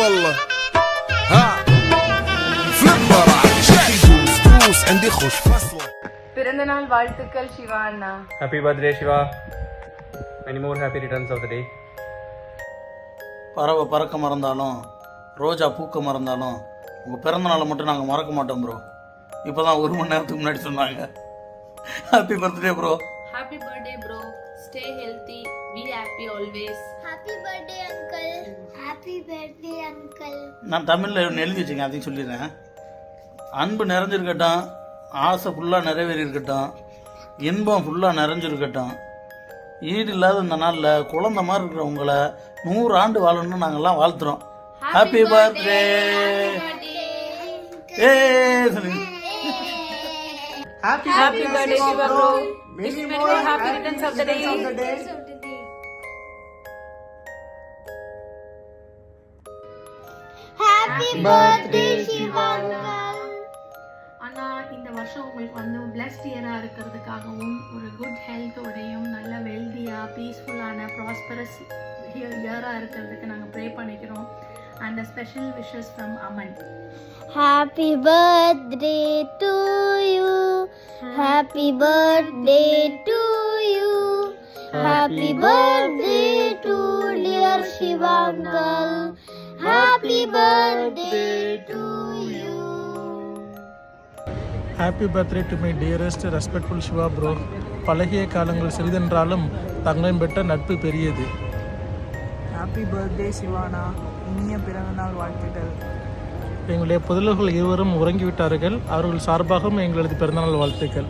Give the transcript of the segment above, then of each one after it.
والله ها فليبر شيخي دوس دوس عندي خوش فصله பிறந்தநாள் வாழ்த்துக்கள் சிவா அண்ணா. Happy birthday Shiva. Many more happy returns of the day. பறவை பறக்க மறந்தாலும் ரோஜா பூக்க மறந்தாலும் உங்கள் பிறந்த நாளை மட்டும் நாங்கள் மறக்க மாட்டோம் ப்ரோ. இப்போ தான் 1 மணி நேரத்துக்கு முன்னாடி சொன்னாங்க. Happy birthday bro. Happy birthday bro. Stay healthy. Be happy always. Happy birthday uncle. Happy birthday uncle. நான் தமிழில் ஒன்று எழுதி வச்சுங்க, அதையும் சொல்லிடுறேன். அன்பு நிறைஞ்சிருக்கட்டும், ஆசை ஃபுல்லாக நிறைவேறி இருக்கட்டும், இன்பம் ஃபுல்லாக நிறைஞ்சிருக்கட்டும். ஈடு இல்லாத இந்த நாளில் குழந்த மாதிரி இருக்கிற உங்களை 100 ஆண்டு வாழணும்னு நாங்கள்லாம் வாழ்த்துறோம். Happy birthday. ஏ சொல்லுங்க. Happy birthday Shiva bro. Many more happy returns of the day. Happy birthday Shiva uncle. அண்ணா, இந்த வருஷம் உங்களுக்கு வந்து பிளஸ்ட் இயராக இருக்கிறதுக்காகவும் ஒரு குட் ஹெல்த்தோடையும் நல்ல வெல்தியாக பீஸ்ஃபுல்லான ப்ராஸ்பரஸ் இயராக இருக்கிறதுக்கு நாங்கள் ப்ரே பண்ணிக்கிறோம். And special wishes from Aman. Happy birthday to you. Happy birthday to you. Happy birthday to dear Shiva uncle. Happy birthday to you. Happy birthday to my dearest respectful Shiva bro. பழகிய காலங்கள் சிறிதென்றாலும் தங்களின் பெற்ற நட்பு பெரியது. ஹாப்பி பர்த்டே சிவானா. இனிய பிறந்தநாள் வாழ்த்துக்கள். எங்களுடைய புதல்வர்கள் இருவரும் உறங்கிவிட்டார்கள். அவர்கள் சார்பாகவும் எங்களது பிறந்தநாள் வாழ்த்துக்கள்.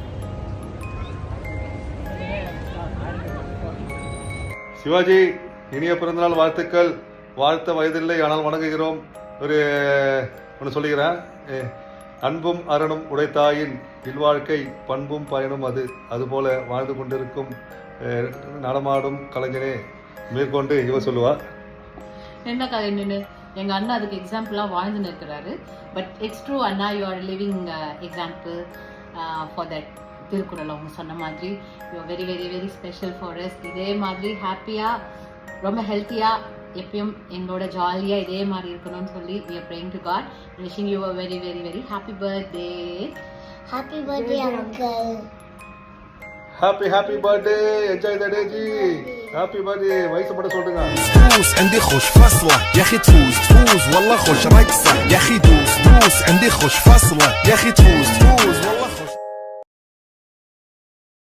சிவாஜி, இனிய பிறந்தநாள் வாழ்த்துக்கள். வாழ்த்த வயதில்லை, ஆனால் வணங்குகிறோம். ஒன்று சொல்லுகிறேன். அன்பும் அரணும் உடைத்தாயின் இல்வாழ்க்கை பண்பும் பயனும் அதுபோல வாழ்ந்து கொண்டிருக்கும் நடமாடும் கலைஞனே மேற்கொண்டு இவர் சொல்லுவார். என்ன கலைஞனு எங்கள் அண்ணா அதுக்கு எக்ஸாம்பிளாக வாழ்ந்துன்னு இருக்கிறாரு. But it's true Anna, you are living example for that. Thirukkural அவங்க சொன்ன மாதிரி you are very very very special for us. இதே மாதிரி ஹாப்பியாக ரொம்ப ஹெல்த்தியாக எப்பயும் எங்களோட ஜாலியாக இதே மாதிரி இருக்கணும்னு சொல்லி we are praying to God, wishing you a very very very happy birthday. Happy birthday uncle. Happy birthday. Enjoy the day ji. Happy birthday. ويسا بدا சொல்லுங்க. دوس عندي خوش فصله يا اخي تفوز تفوز والله خوش رقصه يا اخي دوس دوس عندي خوش فصله يا اخي تفوز تفوز والله خوش